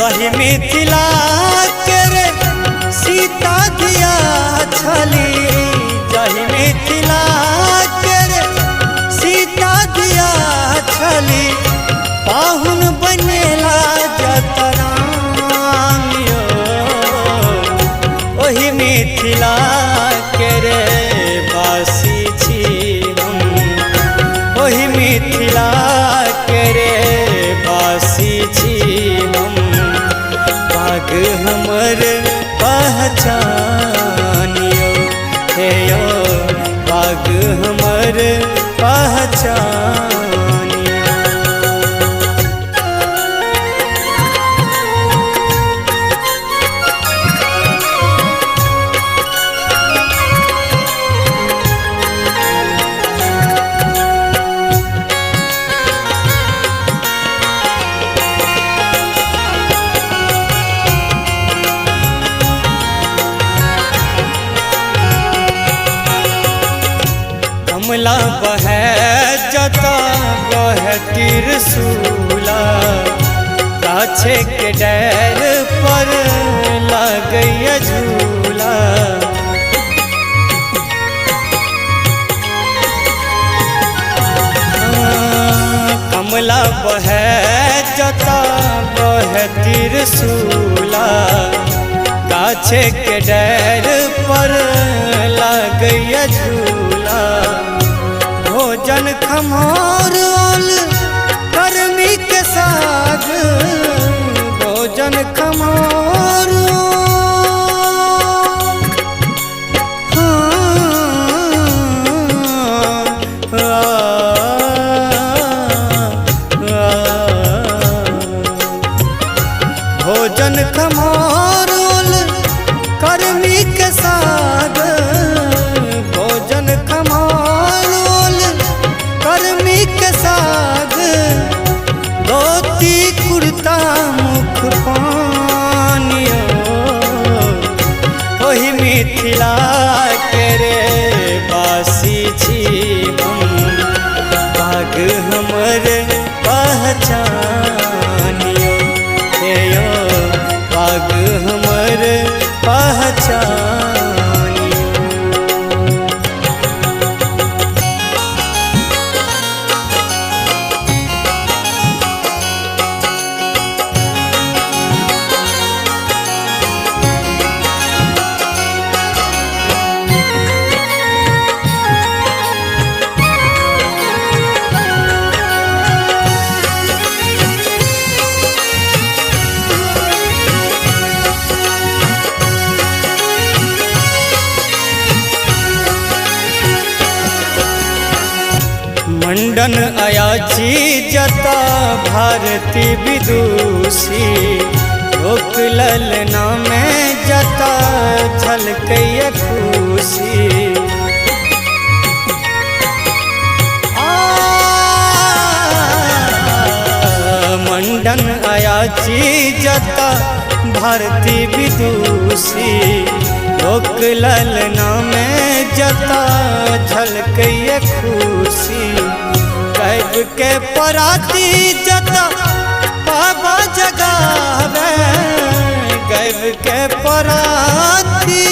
जही मिथिला के रे सीता दिया छली, जही मिथिला के रे सीता दिया छली, पाहुन बनेला जतरामियो। ओही मिथिला के रे बासी छी हम, ओही मिथिला के रे बासी छी हम। पाग हमर पहचानियो हे यो, पाग हमर पहचानियो। कमला बहे जता बहे त्रिशूला, गाछे के डार पर लागैया झूला। कमला बहे जता बहे त्रिशूला, गाछे के डार पर लागैया झूला। भोजन खमौरल कर्मी के साग, भोजन खमौर भोजन खमौरल कर्मी के साग, भोजन खमौरल कर्मी के साग। धोती कुर्ता मुख पानियो, ओही मिथिला के रे बासी छी हम। पाग हमर पहचानियो हे यो, पाग हमर पहचानियो। मंडन अयाची जता भारती विदुषी, लोक ललना में जता झलकैया खुशी। मंडन अयाची जता भारती विदुषी, लोक ललना में जता झलकैया खुशी। कैब के पराती जता बाबा जगावे, कैब के पराती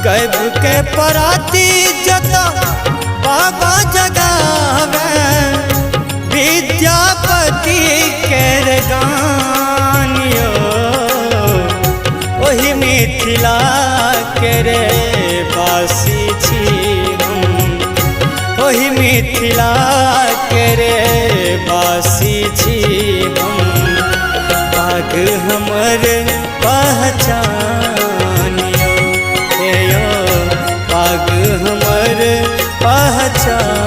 कैब के पराती जता बाबा जगावे। विद्यापति के गानियो, ओही मिथिला के रे बासी छी हम, ओही मिथिला के रे बासी छी हम। पाग हमर पहचानियो हे यो, पाग हमर पहचानियो।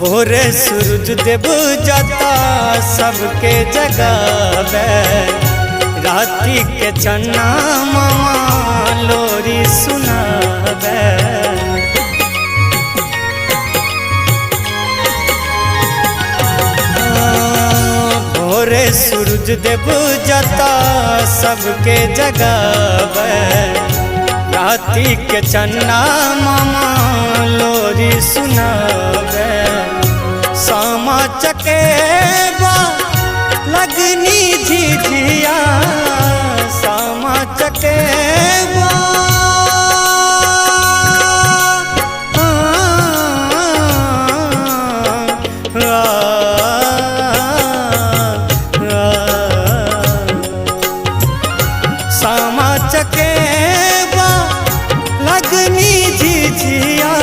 भोरे सूरज देव जाता सबके जगावे, राती के चन्ना मामा लोरी सुनावे। भोरे सूरज देव जाता सबके जगावे, राती के चन्ना मामा लोरी सुनावे। सामा चकेबा लगनी झिझिया, सामा चकेबा सामा चकेबा लगनी झिझिया,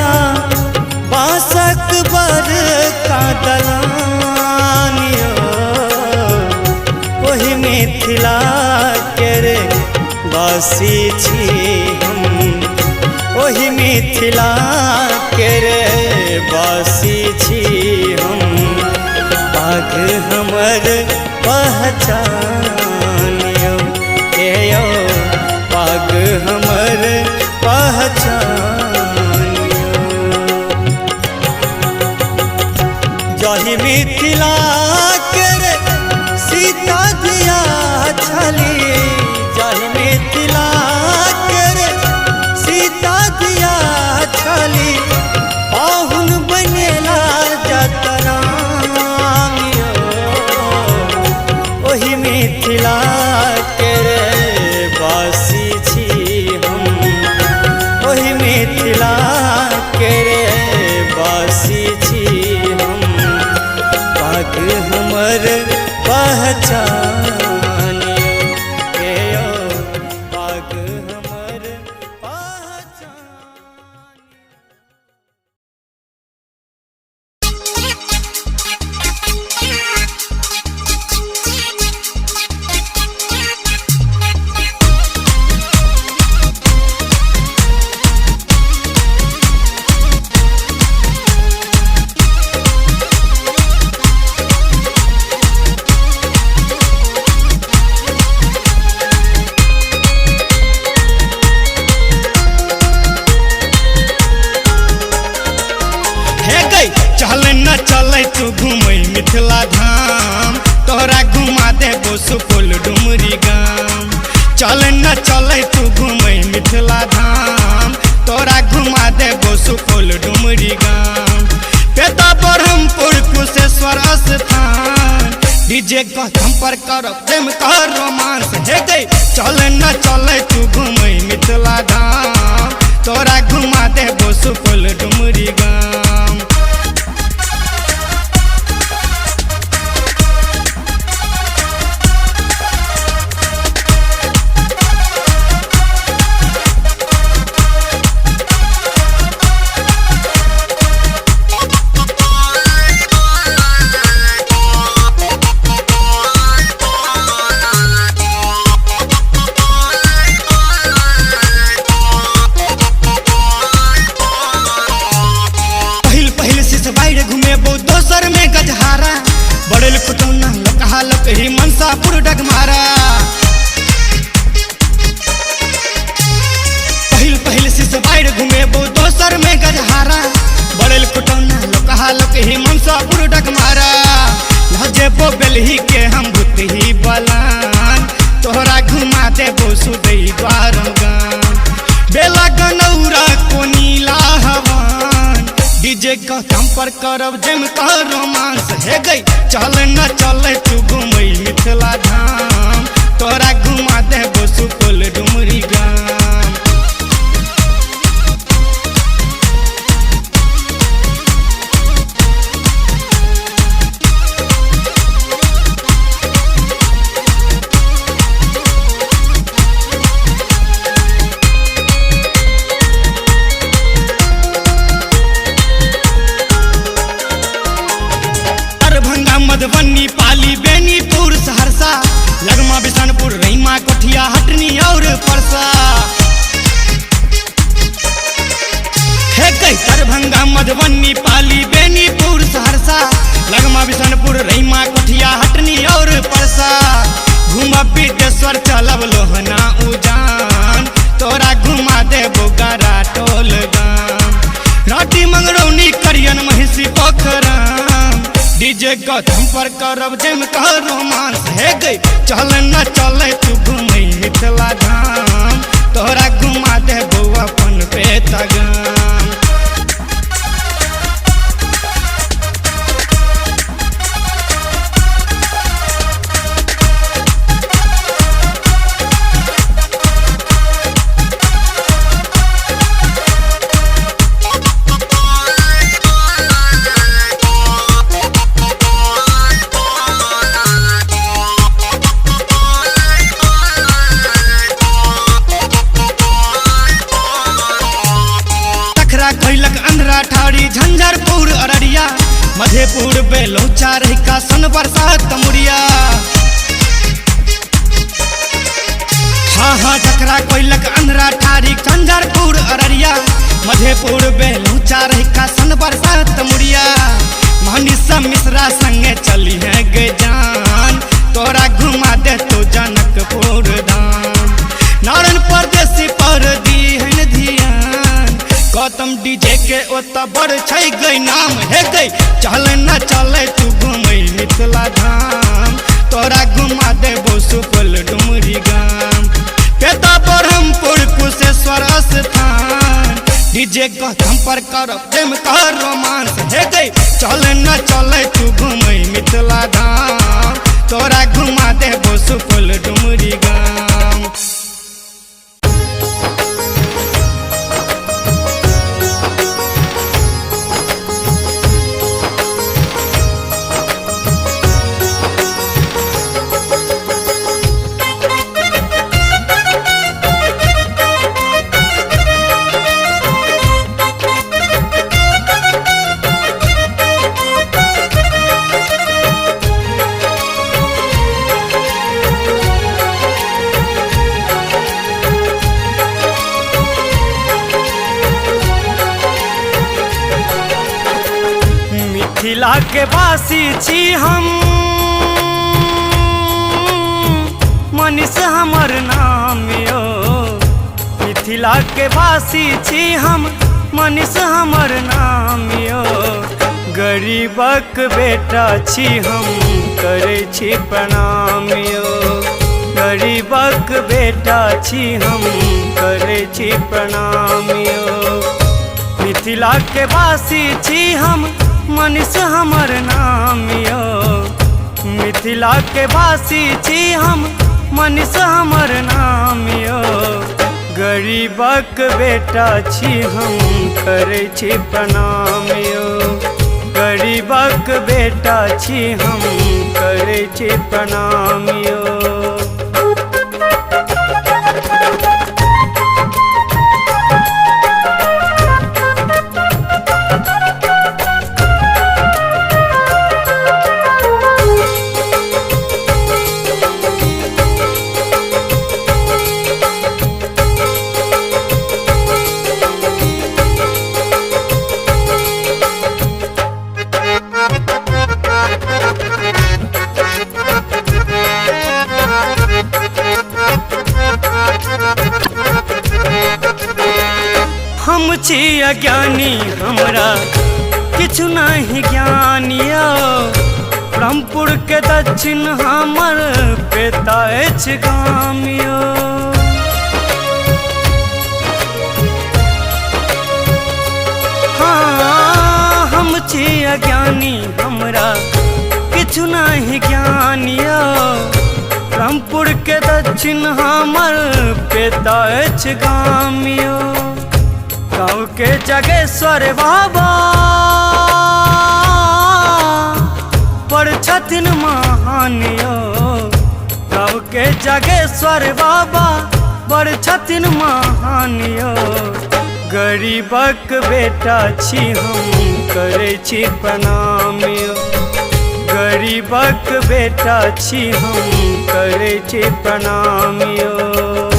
बासक बर का दलानियो वही मिथिला के रे बासी छी हम, वही मिथिला के रे बासी छी हम। पाग हमर पहचानियो हे यो, पाग हमर पहचानियो। जही मिथिला के रे सीता दिया छली, जही मिथिला के रे सीता दिया छली, पाहुन बनेला जतरानियो वही मिथिला के रे बासी छी हम, वही मिथिला के रे बासी छी हम। पाग हमर पहचानियो हे यो, पाग हमर तू घूमै मिथिला धाम, तोहरा घुमा देबो सुपौल डुमरी गाम। चल न चलै तू घूमै मिथिला धाम, तोरा घुमा देबो सुपौल डुमरी गाम। पेता ब्रह्मपुर कुशेश्वर स्थान, डीजे कथम पर करब प्रेम कर रोमांस हे गई। चल न चलै तू घूमै मिथिला धाम, तोरा घुमा देबो सुपौल डुमरी गाम। मनसापुर डगमारा पहिल पहिल सिसबाइर घुमेबो, दोसर में गजहारा। बड़ल कुटौना लोकहा लोक ही मनसापुर डगमारा। लजेबो बेलही के हम भूतही बलान, तोहरा घुमा देबो सुदई द्वारम गान। बेला गनौरा को नीला हवान, डीजे कथम पर करब जम का रोमांस हे गई। चल न चले तू घूमै मिथिला धाम, तोरा घुमा देबो सुपौल डुमरी गाम। मधुबनी पाली बेनीपुर सहरसा, लगमा बिशनपुर रईमा कोठिया हटनी और परसा। कथम पर करब जम कह रोमांस हे गई चल न चले तू घूमे मिथिला धाम तोहरा घुमा दे बउआ अपन पे तगाम। कैलक अंधरा ठाड़ी झंझारपुर अररिया मधेपुर बेलौचा रहिका सन बरसात तमुरिया। हाँ जकरा कैलक अंधरा ठाड़ी झंझारपुर अररिया मधेपुर बेलौचा रहिका सन बरसात तमुरिया। मनीषा मिश्रा संगे चली है गे जान तोरा घुमा दे तो जनकपुर धाम। नारायण परदेसी पर दी है ध्यान गौतम डीजे के ओता बड़ छै गई नाम हे गई चल न चले तू घूमे मिथिला धाम तोरा घुमा देबो सुपौल डुमरी गाम। पेता ब्रह्मपुर कुशेश्वर स्थान डीजे गौतम पर करब जम कह रोमांस हे गई चल न चले तू घूमे मिथिला धाम तोरा घुमा देबो सुपौल डुमरी गाम। मिथिला के वासी छी हम मनीष हमर नाम यो मिथिला के वासी छी हम मनीष हमर नाम यो। गरीबक बेटा छी हम करे छी प्रणाम यो गरीबक बेटा छी हम करे छी प्रणाम यो। मिथिला के वासी छी हम मनीष हमर नाम यो मिथिला के वासी छी हम मनीष हमर नाम यो। गरीबक बेटा छी हम करे छी प्रणाम यो गरीबक बेटा छी हम करे छी प्रणाम यो। हम छी अज्ञानी हमरा किछु नहीं ज्ञान यो ब्रह्मपुर के दक्षिण हमर पेता अछि गाम यो। हाँ हम छी अज्ञानी हमरा किछु नहीं ज्ञान यो ब्रह्मपुर के दक्षिण हमर पेता अछि गाम यो। गाँव के जगेश्वर बाबा पर छथिन महान यो गाँव के जगेश्वर बाबा पर छथिन महान यो। गरीबक बेटा छी हम करे छी प्रणाम यो गरीबक बेटा छी हम करे छी प्रणाम यो।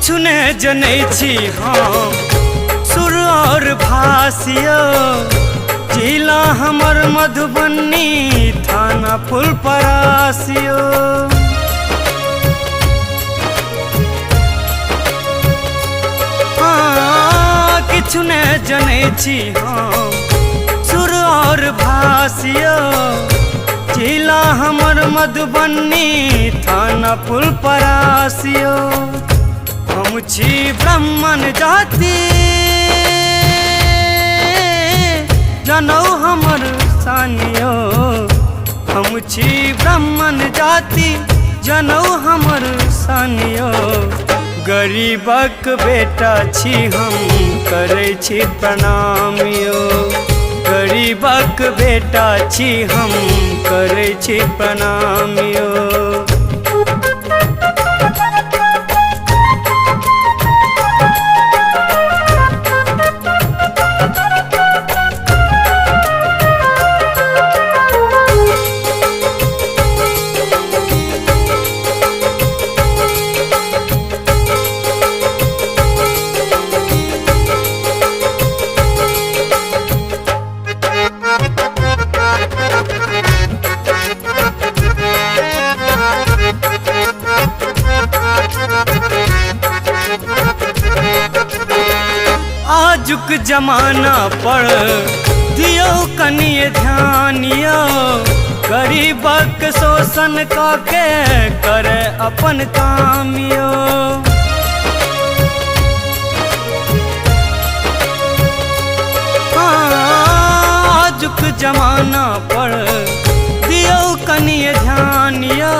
किछु ने जनै छी हम सुर और भाषियो जिला हमर मधुबनी थाना फुलपरासियो किछु ने जनै छी हम सुर और भाषियो जिला हमर मधुबनी थाना फुलपरासियो हम छी ब्राह्मण जाति जनौ हमर सानियो हम छी ब्राह्मण जाति जनौ हमर सानियो गरीबक बेटा छी हम करै छी प्रणामियो गरीबक बेटा छी हम करै छी प्रणामियो आजुक जमाना पर दियो कनिए ध्यानियो गरीबक शोषण काके करे अपन कामियो आजुक जमाना पर दियो कनिए ध्यानियो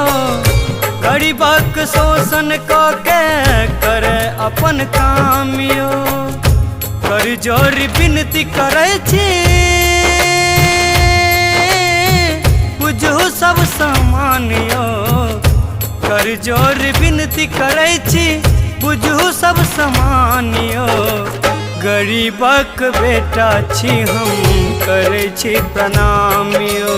गरीबक शोषण काके करे अपन कामियो कर जोर विनती करे छी बुझू सब सामानियो कर जोर विनती करे छी बुझू सब सामानियो गरीबक बेटा छी हम करे छी प्रणामियो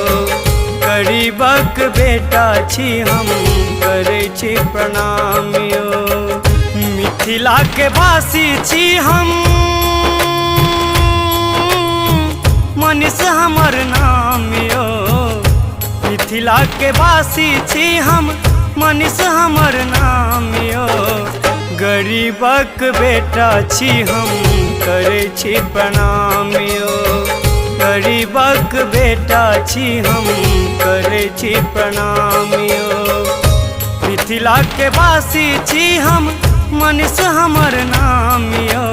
गरीबक बेटा छी हम करे छी प्रणामियो मिथिला के वासी छी हम मनीष हमर नामियो मिथिला के वासी छी हम मनीष हमर नामियो गरीबक बेटा छी हम करे छी प्रणामियो गरीबक बेटा छी हम करे छी प्रणामियो मिथिला के वासी छी हम मनीष हमर नामियो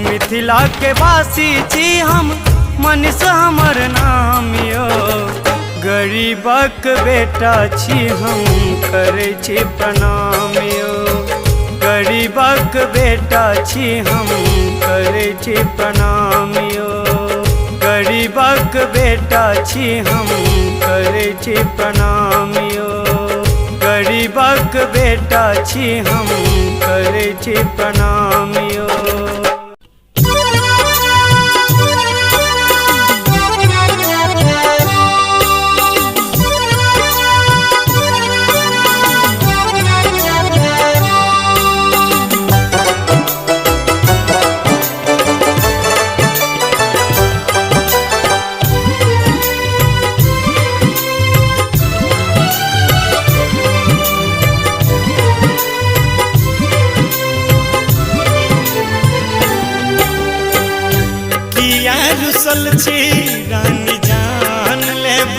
मिथिला के वासी छी हम मनीष हमर नामियो गरीबक बेटा छी हम करे छी प्रणामियो गरीबक बेटा छी हम करे छी प्रणामियो गरीबक बेटा छी हम करे छी प्रणामियो गरीबक बेटा छी हम करे छी प्रणामियो रुसल छी रानी जान लेब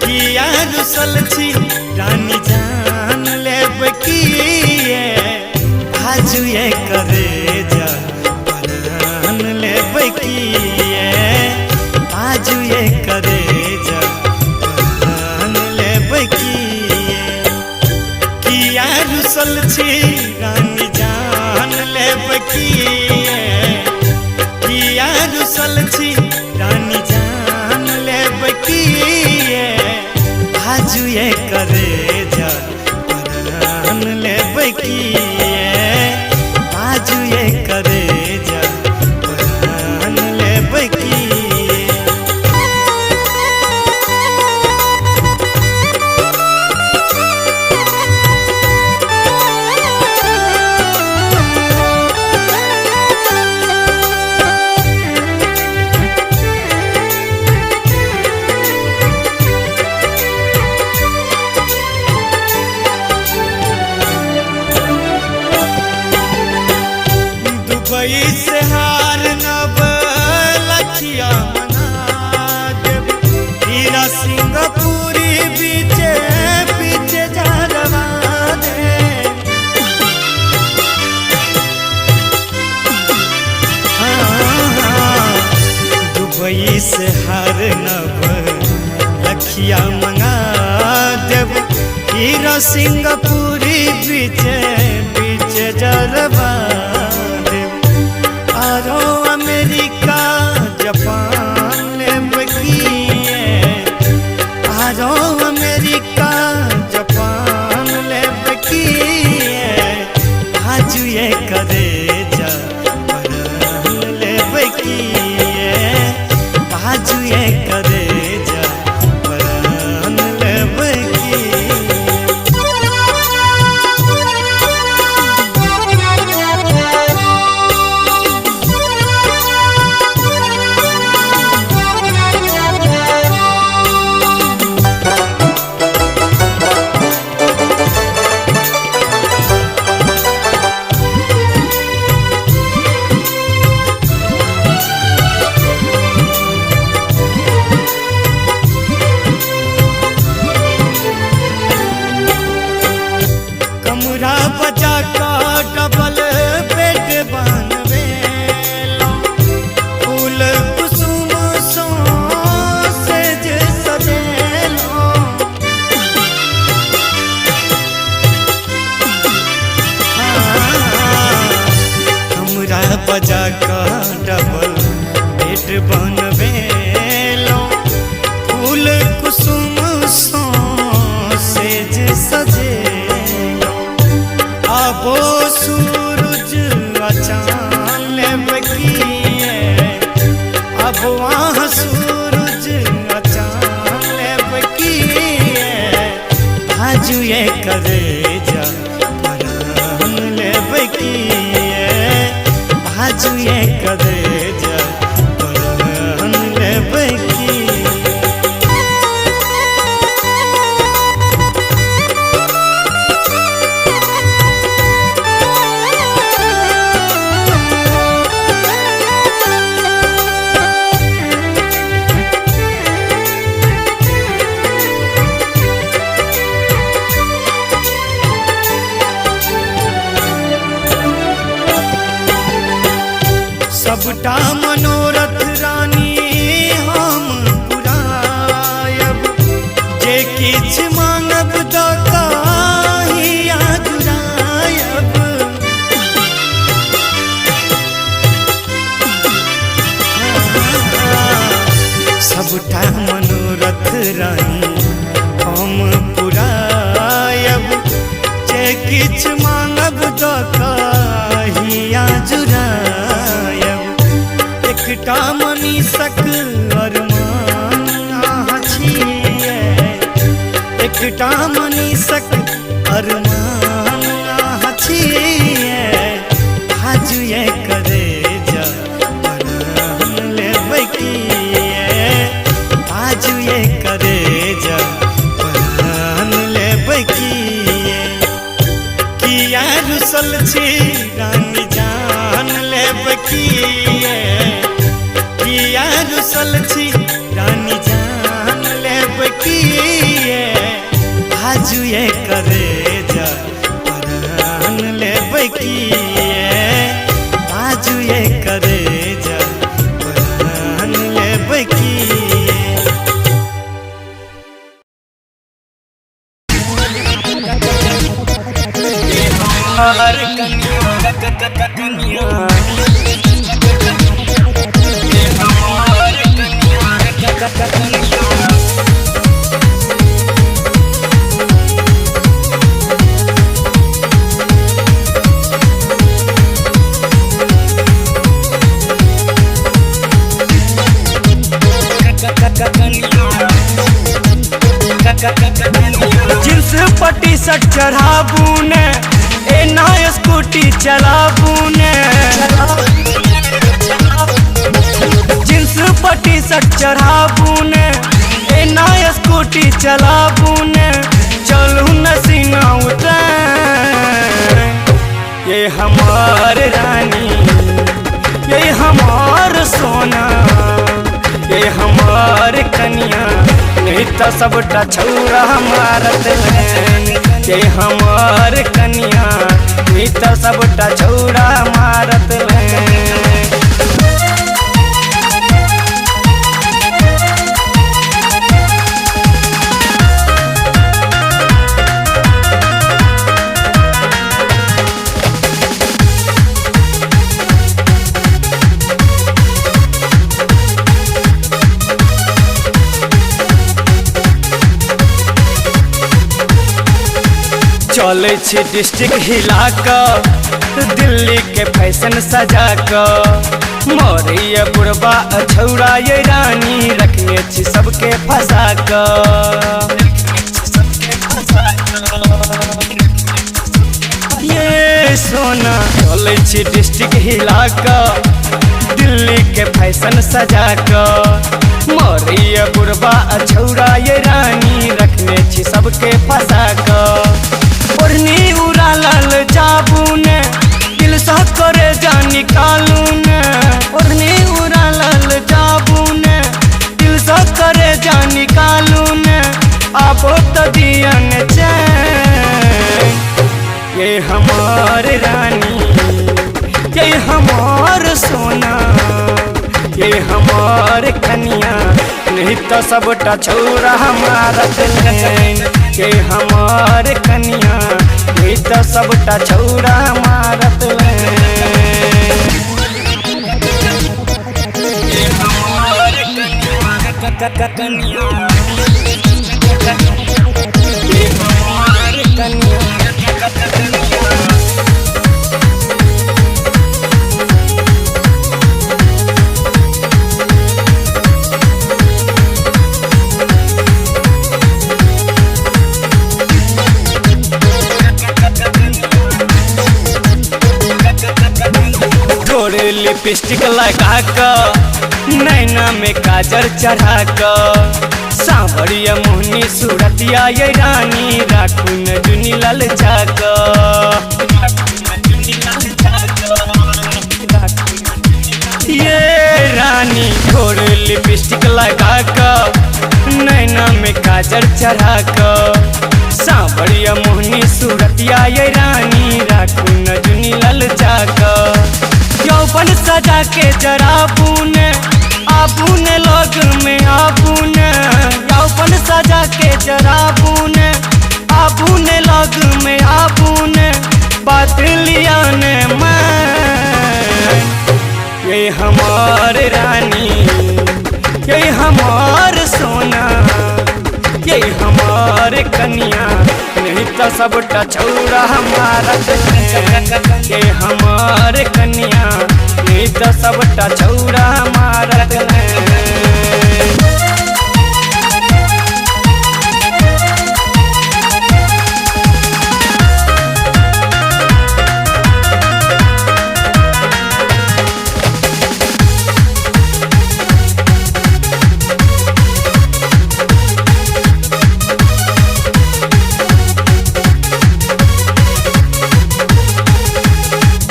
किया रुसल छी रानी जान लेब आजू ये करे जा प्राण लेब आजू ये करे जा प्राण लेब किया रुसल छी रानी जान लेब रुसल छी रानी जान लेब आजू ये करे जा प्राण लेब आजू ये करे जा प्राण लेब दुबई से हार नब लखिया मना देव हीरा सिंगापुरी बीचे बीचे जारवा दे दुबई से हार नब लखिया मंगा देव हीरा सिंगापुरी बीचे बीचे जारवा आरो अमेरिका जापान लेबकिए आरो अमेरिका जापान लेबकिए हाजुए करे जा परन लेबकिए हाजुए करे जा परन लेबकिए बजा का डबल बेड बनवे फूल कुसुम सो सेज सजेलो हमरा बजा का डबल बेड बनवे फूल कुसुम सो सेज सजे वो सूरज अचान लेबकिए अब वहाँ सूरज अचान लेबकिए हाजुए करे जा परन लेबकिए हाजुए करे जा परन लेबकिए सबटा मनोरथ रानी हम पुरायब जे किछ मांगब दताहिया जुरायब सबटा मनोरथ रानी हम पुरायब जे किछ मांगब दताहिया जुरायब एकटा मनीषक अरमान अहाँ छिए एकटा मनीषक अरमान अहाँ छिए हाजुए करे जा परन लेबकिए हाजुए करे जा परन लेबकिए किया रुसल छी रानी जान लेबकिए किया रुसल छी रानी जान लेबकिए हाजुए करे जा परन लेबकिए हाजुए करे जा परन लेबकिए हर कन्या जींस पट्टी शर्ट चढ़ाबू ने ए नया स्कूटी चलाबू ने जींस पट्टी शर्ट चढ़ाबू ने ए नया स्कूटी चलाबू ने चलू न सीना उतार ये हमार रानी नहीं तो सबटा छौरा मारत के हमार कनिया, नहीं तो सबटा छौरा मारत चले छी डिस्ट्रिक्ट हिला कर दिल्ली के फैशन सजा कर, मोरिया बुढ़बा छौरा ये रानी रखने छी सबके फंसा कर। ये सोना चले छी डिस्ट्रिक्ट हिला कर दिल्ली के फैशन सजा कर, मोरिया बुढ़बा छौरा ये रानी रखने छी सबके फंसा कर। ओढ़नी उड़ा लाल जाबून दिल सा करे जा निकालून, ओढ़नी उड़ा लाल जाबून दिल सा करे जा निकालून, आबो तो दियन चैन ये हमार रानी, ये हमार सोना, ये हमार कनिया, नहीं तो सबटा छौरा मारत ये हमार कनिया, नहीं तो सबटा छौरा मारत ये हमार कनिया, ये हमार कनिया। लिपस्टिक लगा कर नैना में काजल चढ़ा कर, सांवरिया मोहनी सूरतिया ये रानी राखून जुनी ललचा कर। ये रानी थोड़ लिपस्टिक लगा कर नैना में काजल चढ़ा कर, सांवरिया मोहनी सूरतिया ये रानी राखून जुनी ललचा कर। यौवन सजा के जरा बूने आबूने लोग में आबूने, यौवन सजा के जरा बूने आबूने लोग में आबूने, बात लिया ने मैं ये हमार रानी, ये हमार सोना, ये हमार कनिया, नहीं तो सबटा छौरा मारत ये हमार कनिया, नहीं तो सबटा छौरा मारत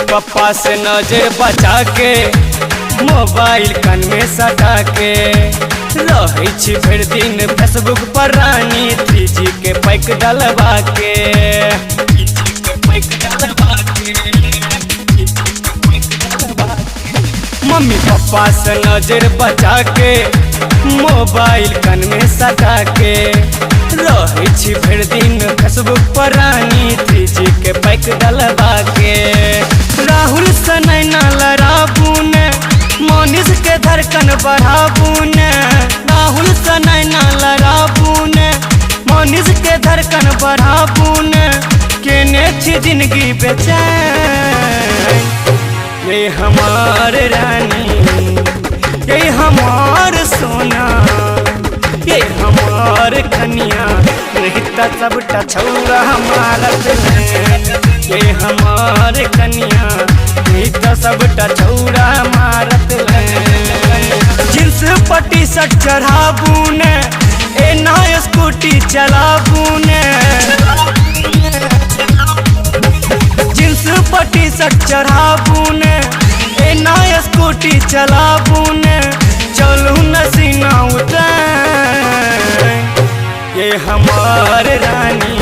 पप्पा से नजर बचा के मोबाइल कान में सटा के, रही छी भर दिन फेसबुक पर रानी 3G के पैक डलवा के। मम्मी पापा से नजर बचा के मोबाइल कान में सटा के, रही छी भर दिन फेसबुक पर रानी 3G के पैक डलवा के। राहुल से नैना लड़ाबून मोनिस के धड़कन बढ़ाबून, राहुल से नैना लड़ाबून मोनिस के धड़कन बढ़ाबून, केने छी जिंदगी बेचैन ये हमार रानी, ये हमार सोना, ये हमार कनिया, नहीं तो सबटा छौरा मारत ये हमार कनिया, नहीं तो सबटा छौरा मारत। जींस पट्टी शर्ट चढ़ाबून ए नया स्कूटी चलाबून, जींस पट्टी शर्ट चढ़ाबून ए नया स्कूटी चलाबून, चलू नसीना उतर ये हमार रानी,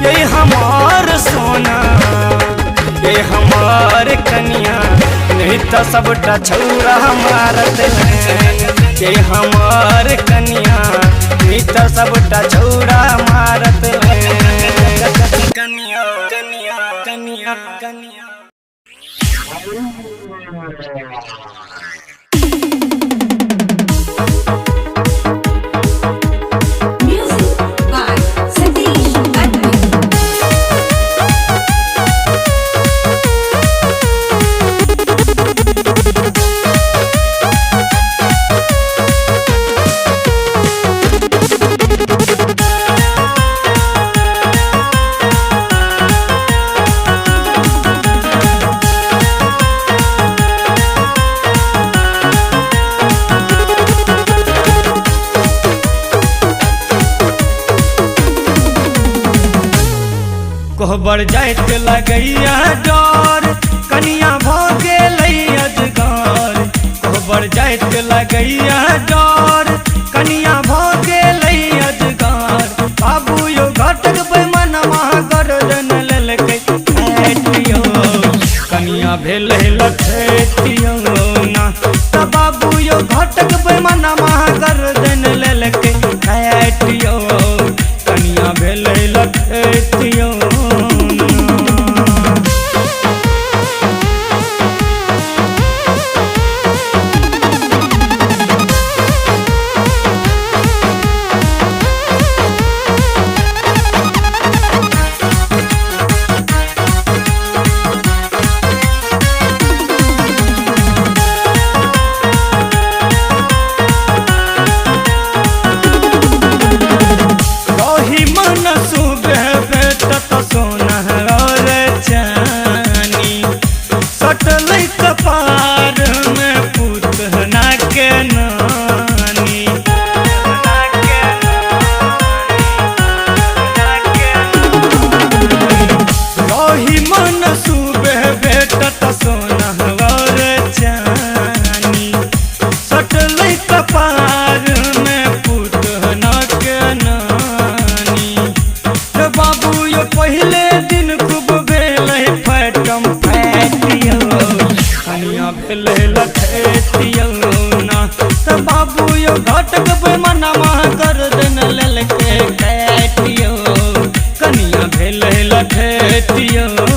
ये हमार सोना, ये हमार कनिया, नहीं तो सबटा छौरा मारत हैं। ये हमार कनिया, नहीं तो सबटा छौरा मारत हैं। कनिया कनिया कनिया कनिया। Music by Satish Advait. कोहबर जाइत लगैया डर, कनिया भगे अजगर। कोहबर जाइत लगैया डर, कनिया भगे अजगर। बाबू यो घटक मनवा गर्दन लेलकै काटियो, कनिया भेल लठेतियो ना। त बाबू यो घटक मनवा गर्दन लेलकै काटियो, कनिया भेल लठेतियो। पहले दिन खूब भेलै फैटम फैटियो, कनिया भेलै लठेतियो ना। त बाबू यो घटक मनवा गर्दन लेलकै काटियो, कनिया भेलै लठेतियो ना।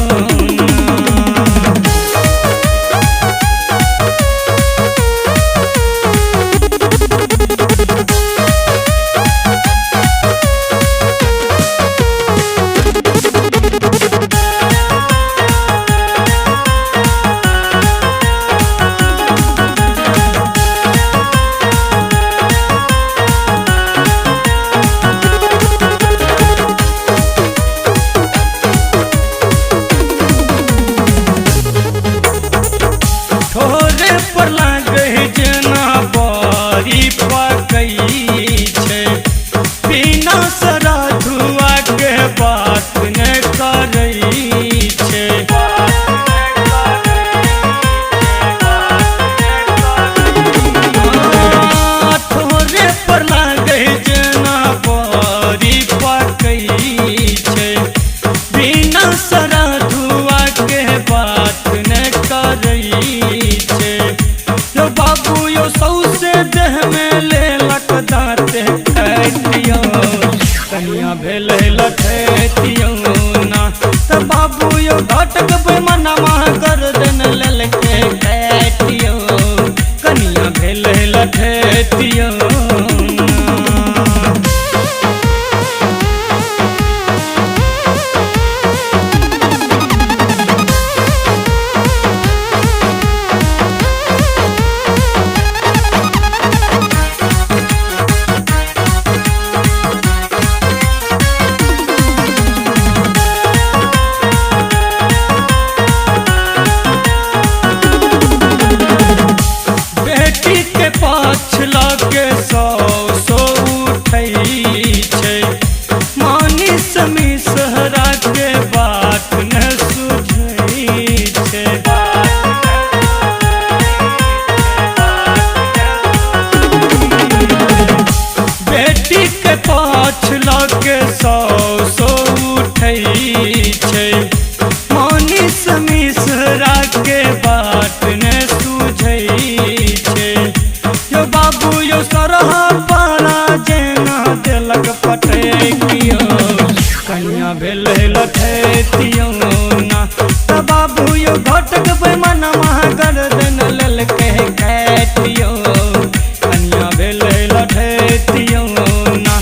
कनिया भेल लठेतियो ना। त बाबू यो घटक मनवा गर्दन लेलकै काटियो, कनिया भेल लठेतियो ना। के पाछ लगे सौ उठै छै मनीष मिश्रा के बात ने सूझै छै यो बाबू यो सरहा पारा जेना देलक पटकियो कन्या भेल लठैतियो ना त बाबू यो घटक बैमन महागर्दन लेल कह कैतियो कन्या भेल लठैतियो ना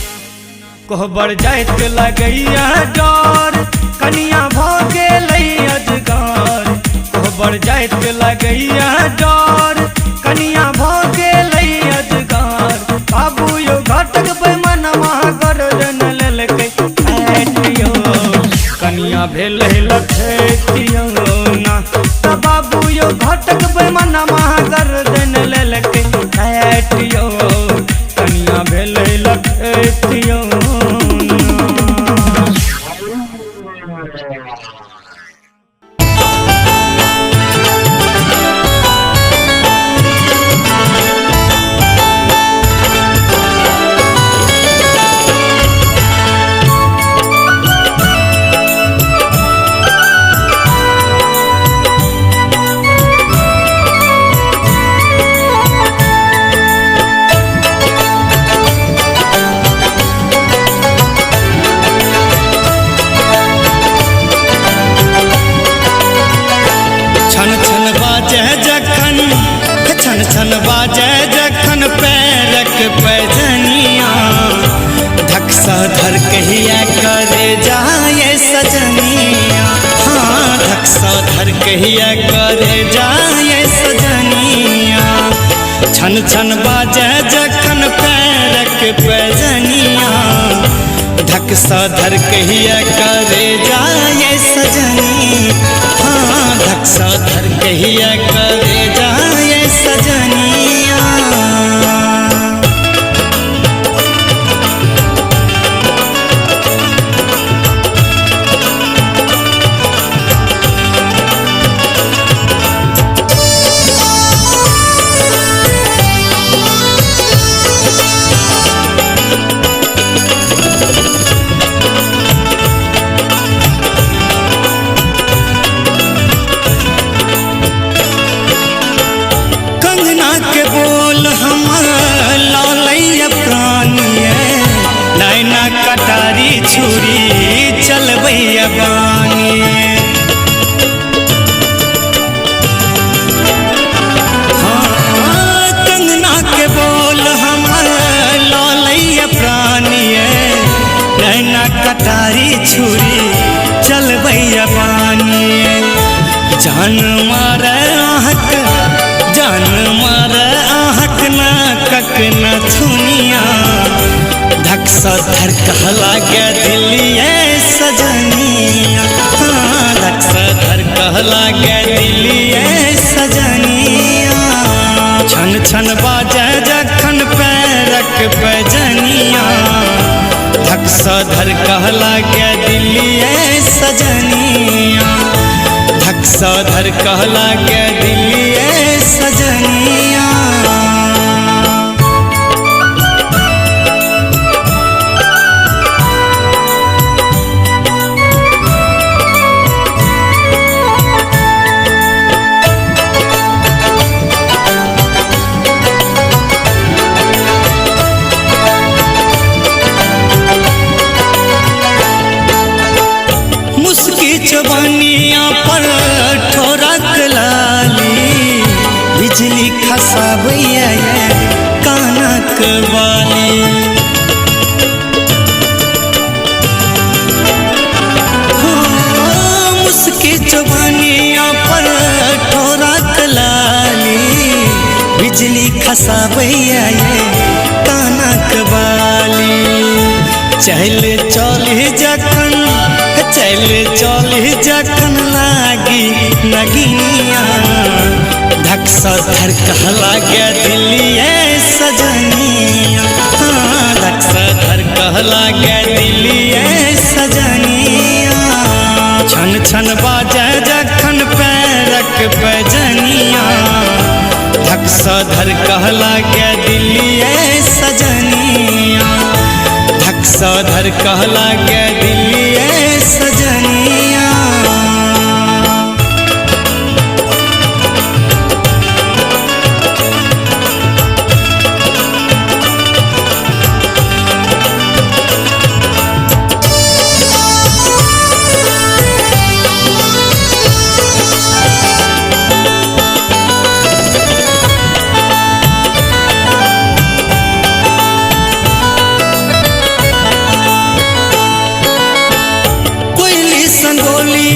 कोहबर जाइत लगैया डर कन्या भऽ गेलै अजगर कोहबर जाइत लगैया डर कन्या भऽ गेलै अजगर बाबू यो घटक बैमन महागर्दन लेल कैतियो कन्या भेल लठैतियो ना त बाबू यो घटक बैमन महागर्दन लेल कैतियो कन्या भेल लठैतियो छन बाजे जखन पैरक पैजनिया धक्सा धर कहिया करे जाए सजनिया हाँ धक्सा धर कहिया करे जाए सजनिया छन छन बाजे जखन पैरक पैजनिया धक्सा धर कहिया करे जाए सजनी हाँ धक्सा धर कहिया करे जाए सजनिया कटारी छुरी चलबैया बानी हाँ कंगना के बोल हमर लौलैया प्राणिए नैना कटारी छुरी चलबैया बानी जान मारे आहक ना कक न थुनिया धक्सा धर कहला गे दिलिए सजनिया हाँ धक्सा धर कहला गे दिलिए सजनिया छन छन बाजे जखन पैरक पैजनिया धक्सा धर कहला गे दिलिए सजनिया धक्सा धर कहला गे दिलिए सजनिया जवानिया पर ठोरक लाली बिजली खसाबैया कानक वाली मुस्की जवानिया पर ठोरक लाली बिजली खसाबैया कानक वाली चल चल जखन लागी नगिनिया धक्सा धर कहला गे दिलिए सजनिया हाँ धक्सा धर कहला गे दिलिए सजनिया छन छन बाजे जखन पैरक पैजनिया धक्सा धर कहला गे दिलिए सजनिया धक्साधर कहला के दिलिए सजनिया।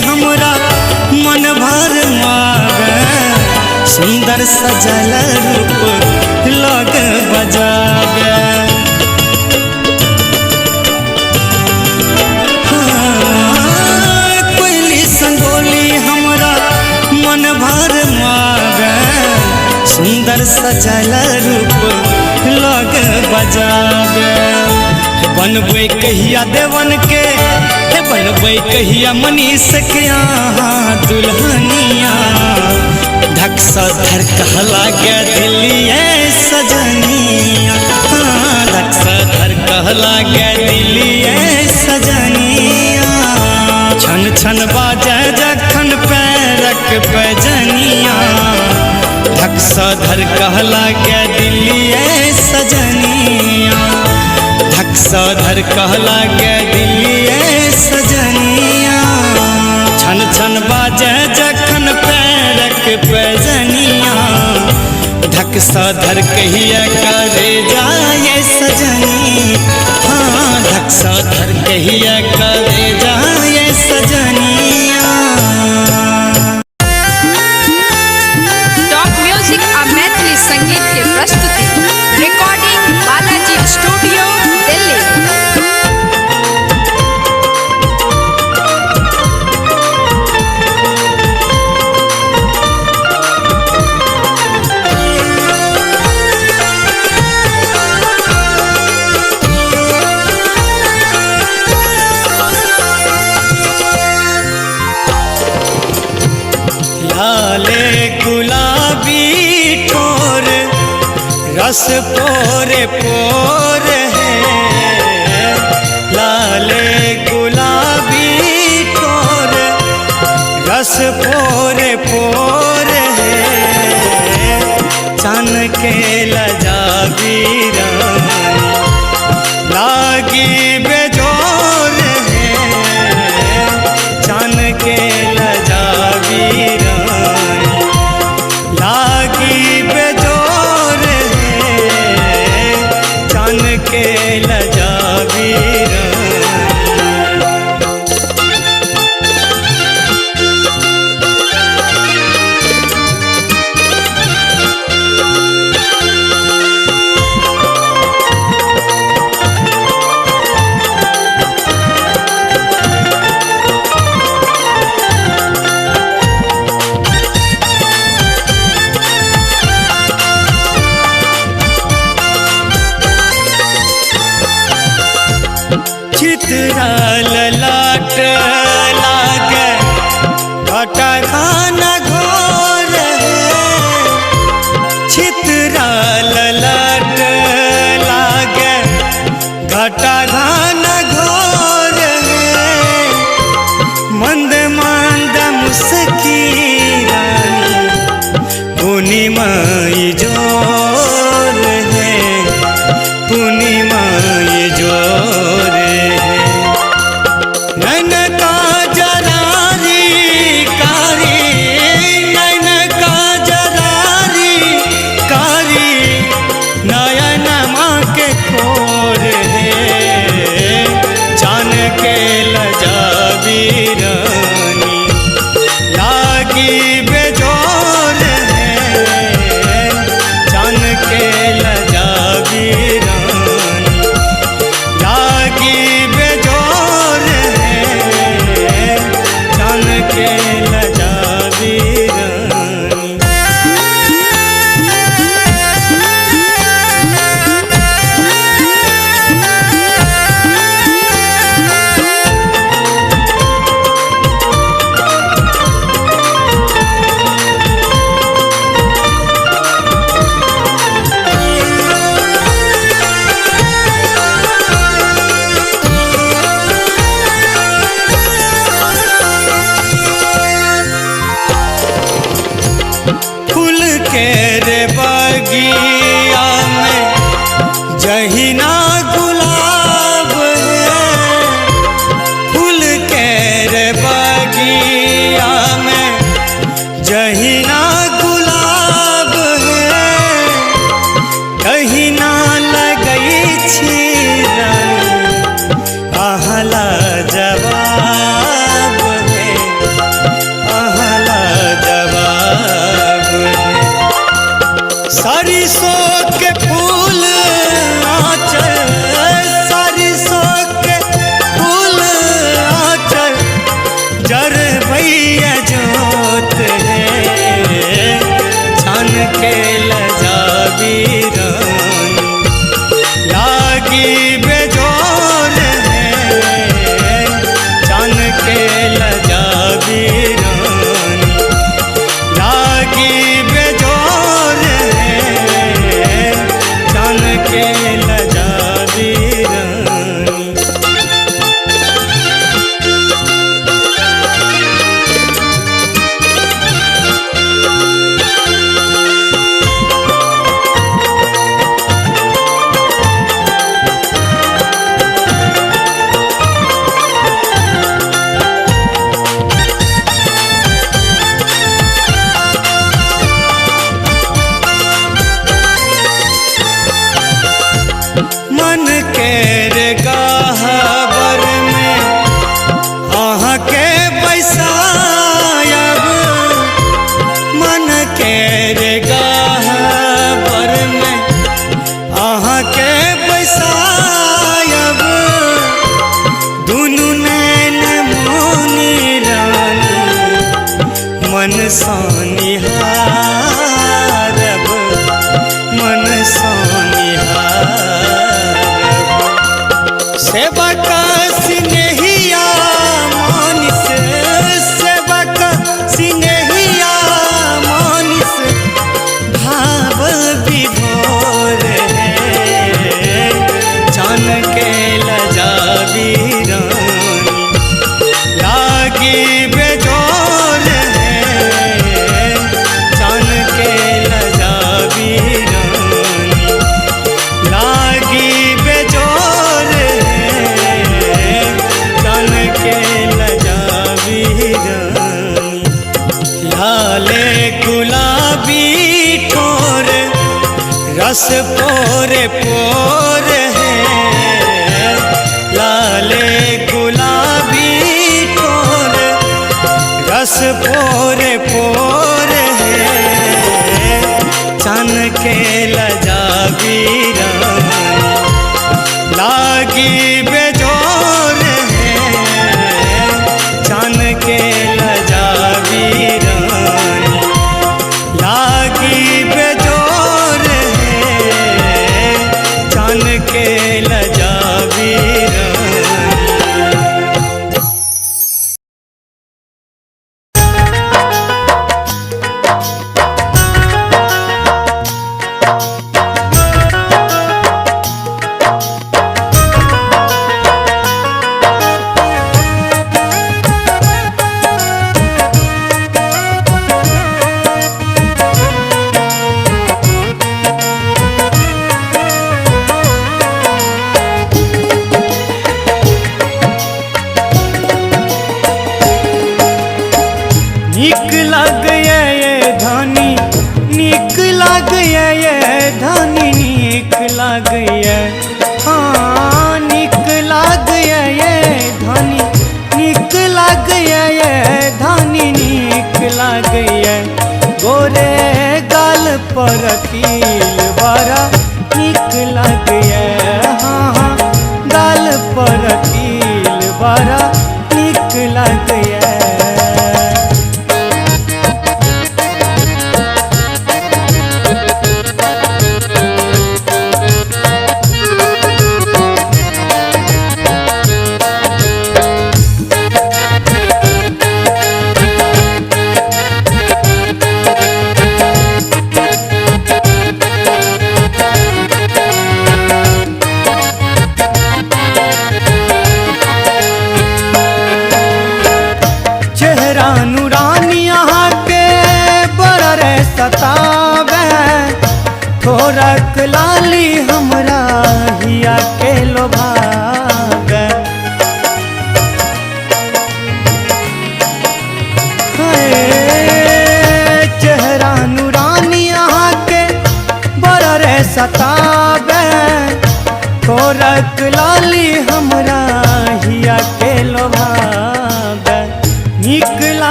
हमरा मन भर मावे सुंदर सजल रूप लग बजावे। कोयली संगोली हमरा मन भर मावे सुंदर सजल रूप लग बजावे। बनबै कहिया देवन के बनबै कहिया मनीष के यहाँ दुल्हनिया। धक्साधर कहला के दिलिए सजनिया। धक्साधर कहला के दिलिए सजनिया। छन छन बाजे जखन पैरक पैजनिया। धक्साधर कहला के दिलिए सजनिया। धक्साधर कहला के दिलिए सजनिया। छन छन बाजे जखन पैरक पैजनिया। धक्साधर कहिया करे जाए सजनी। हाँ धक्साधर कहिया करे जाए सजनिया। टॉप म्यूजिक आ मैथिली संगीत के प्रस्तुति रिकॉर्डिंग बालाजी स्टूडियो दिल्ली। लाले गुलाबी ठोर रस पोरे पोर है। लाले गुलाबी ठोर रस पोरे पोर है। चन के लजाबी लागी बेजोर है। चन के लजाबी लागी बेजोर है। चन के लजाबी चितराल लाट लागे घटा खाना घोर है। चितराल लाट लागे घटा खाना घोर है। मंद मंद मुस्की रानी पूर्णिमाई जोर है। पूर्णिमाई जोर है। नैन का जरारी कारी नैन का जरारी कारी नयन माँ के खोर है। बगिया में जहिना गुलाब है, फूल के रे बगिया में जहिना गुलाब है, कहिना लगई छी रानी आहला जवाब है, आहला जवाब है। सरसों के फूल आंचल, सरसों के फूल आंचल जर भैया जोत है, छन के लजावी रानी लागी बेजोर है, छन के लजावी रानी लागी बेजोर है, छन के लजावी रानी। मन के रे गहबर में आहाँ के बैसायब, मन के रे गहबर में आहाँ के बैसायब, दुनु नैन मोनी रानी मन सानिहारब, मन सानिहारब। सेवक सिंहिया मानिस, सेवक सिंहिया मानिस भाव विभोर है, छन के लजावी रानी लागी बेजोर है, छन के लजावी रानी लागी बेजोर है, छन के लजावी रानी। लाले गुलाबी ठोर रस पोरे पोर है, लाले गुलाबी ठोर रस पोरे पोर है, छन के लजावी रानी लागी बेजोर है, छन के लजावी रानी लागी बेजोर है, छन के लजावी रानी। नीक लगे ये धानी, नीक लगे ये धानी, नीक लगे हाँ नीक लगे ये धानी, नीक लगे ये धानी, नीक लगे गोरे गाल पर तिल बड़ा नीक लगे हाँ हाँ गाल पर तिल बड़ा नीक लगे।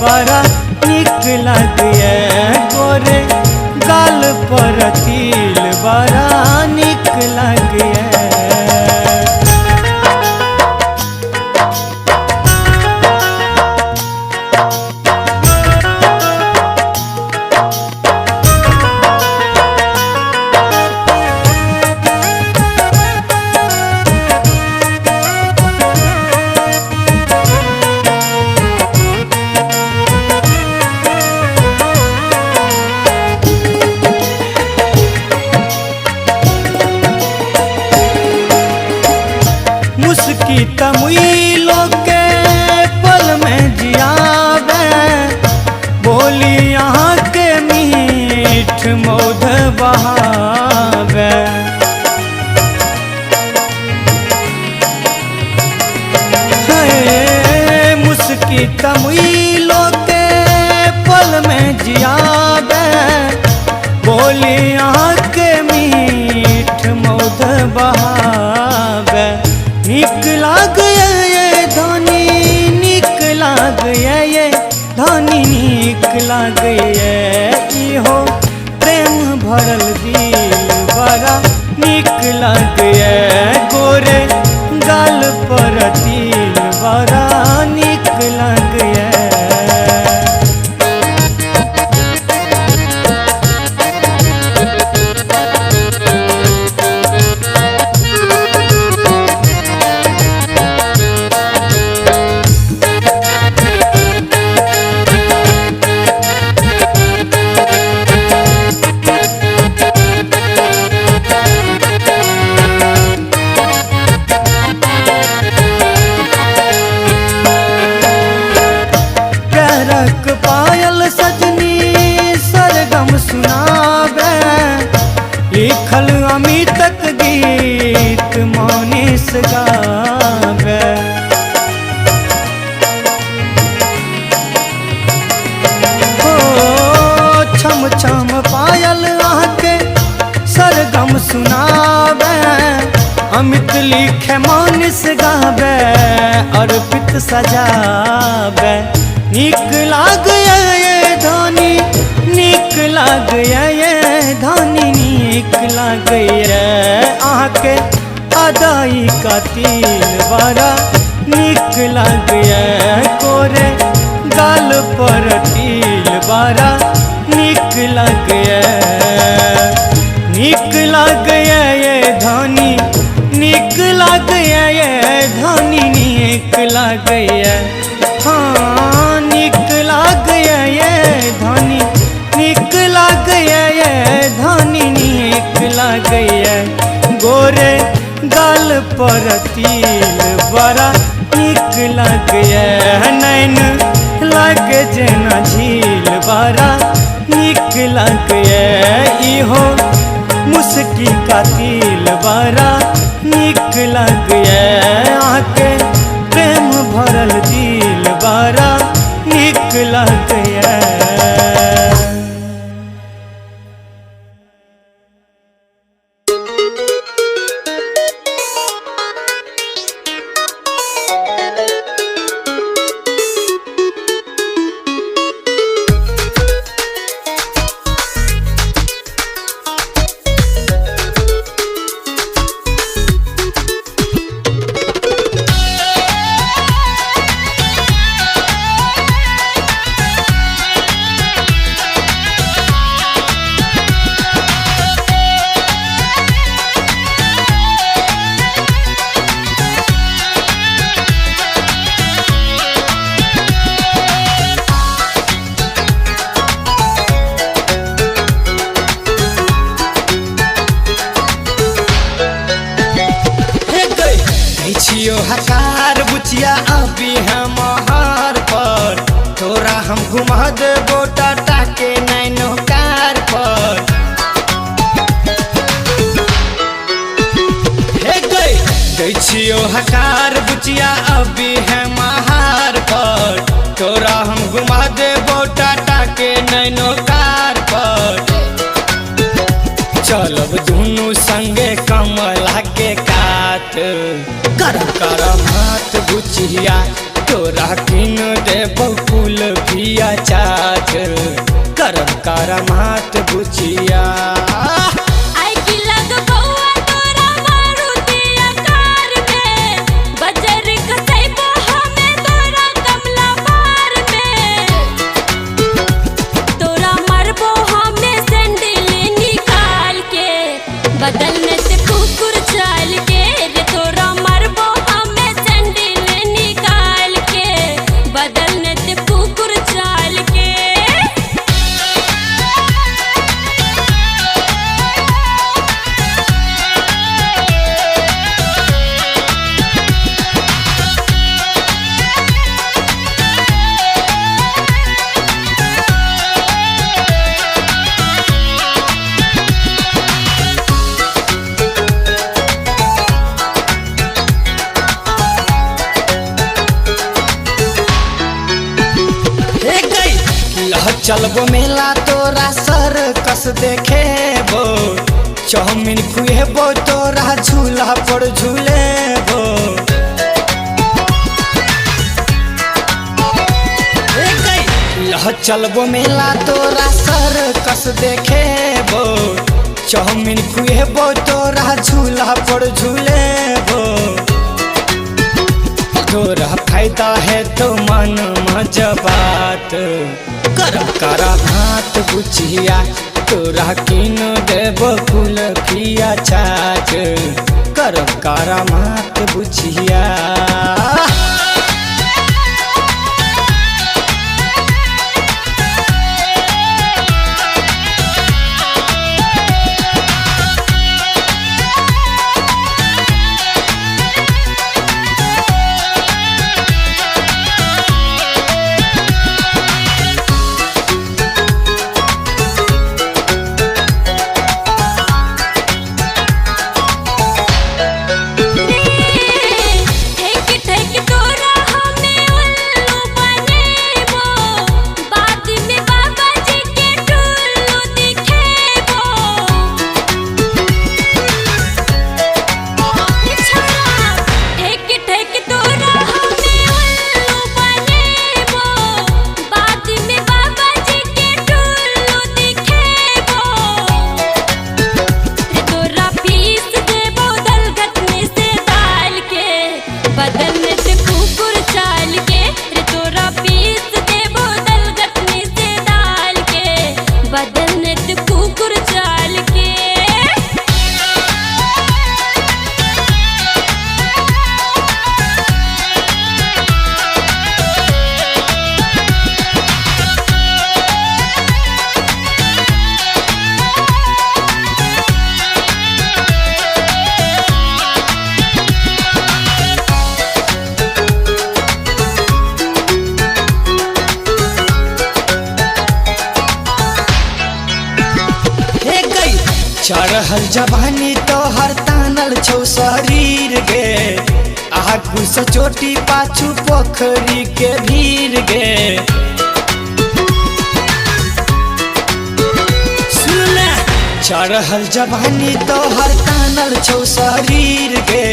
बड़ा निक लगे गोरे गाल पर तिल बड़ा निक लगे। मुस्की तमुई लोके पल में जियावे बोली यहाँ के मीठ मौध बहावे। मुस्की तमुई लोके पल में जियावे बोली यहाँ के मीठ मौध बहावे। निक लागे ये धनी निक लागे ये धनी निक लागे इहो प्रेम भरल दिल बड़ा निक लागे गोरे गाल पर तिल बड़ा निक लागे। पायल सजनी सरगम सुनावे लिखल अमितक गीत मनीष गावे। ओ छम छम पायल आके सरगम सुनावे अमित लिखे मनीष गावे अर्पित सजावे। निक लागे ये धनी निक लागे ये धनी निक लागे आके अदाई का तिल बड़ा निक लागे कोरे गाल पर तिल बड़ा निक लागे। निक लागे ये धनी निक लागे ये धनी निक लागे। हाँ निक लागे ये धनी निक लागे ये धनी निक लागे गोरे गाल पर तिल बड़ा निक लागे। नैन लागे जेना झील बड़ा निक लागे इहो मुस्की का तिल बड़ा निक लागे। आके प्रेम भरल दिल बड़ा निक लागे। छियो हकार बुचिया अभी हम हार पर तोरा हम घुमा देबो टाटा के नैनो कार पर। हे गई छियो हकार बुचिया अभी हम हार पर तोरा हम घुमा देबो टाटा के नैनो कार पर। चलब दुनू संगे कमला के कात करम करम हाथ बुचिया तोरा किन देबो कुल पिया चाट करब करामात बुचिया। आई की लग बउआ तोरा मारुति आकार में, बजर कसैबो हमें तोरा कमला बार में। तोरा मरबो हमें सैंडल निकाल के, बदलने से कुकुर चाल के रे। तोरा मरबो हमें सैंडल निकाल के, बदलने से कुकुर चाल के। चलबो मेला तोरा सर कस देखेबो, चाउमीन खुएबो तोरा झूला पर झूलेबो। चलबो मेला तोरा सर कस देखेबो, चाउमीन खुएबो तोरा झूला पर झूलेबो। तोरा फायदा है तो मन मजबात करब करामात बुचिया। तोरा किन देबो कुल पिया चाट करब करामात बुचिया। चढ़ल जवानी तोहर तानल छौ शरीर गे, आगू से चोटी पाछू पोखरी के भीड़ गे। सुन चढ़ल जवानी तोहर तानल छौ शरीर गे,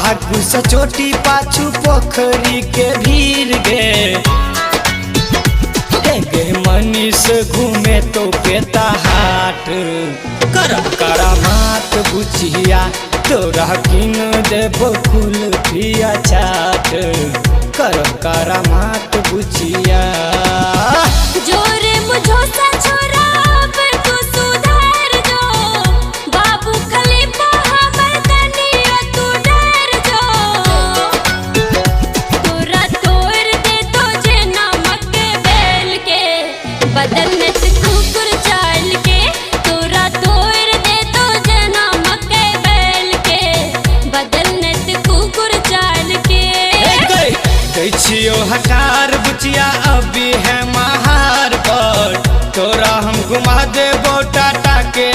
आगू से चोटी पाछू पोखरी के भीड़ गे। मनीष घूमे तो पेता हाट करब करामात बुचिया। तोरा किन देबो कुल पिया चाट करब करामात बुचिया। जोरे मुझो सा छोरा पर तू सुधार जो, बाबू खलीफा हमर तनिया तू डर जो। तोरा तोड़ दे तो जे नमक बेल के, बदलने से कुकुर चाल के। तोरा तोड़ दे तो जे नमक बेल के, बदलने से कुकुर चाल के। दै छियो हकार बुचिया अभी है महार पर, तोरा हम घुमा देबो टाटा के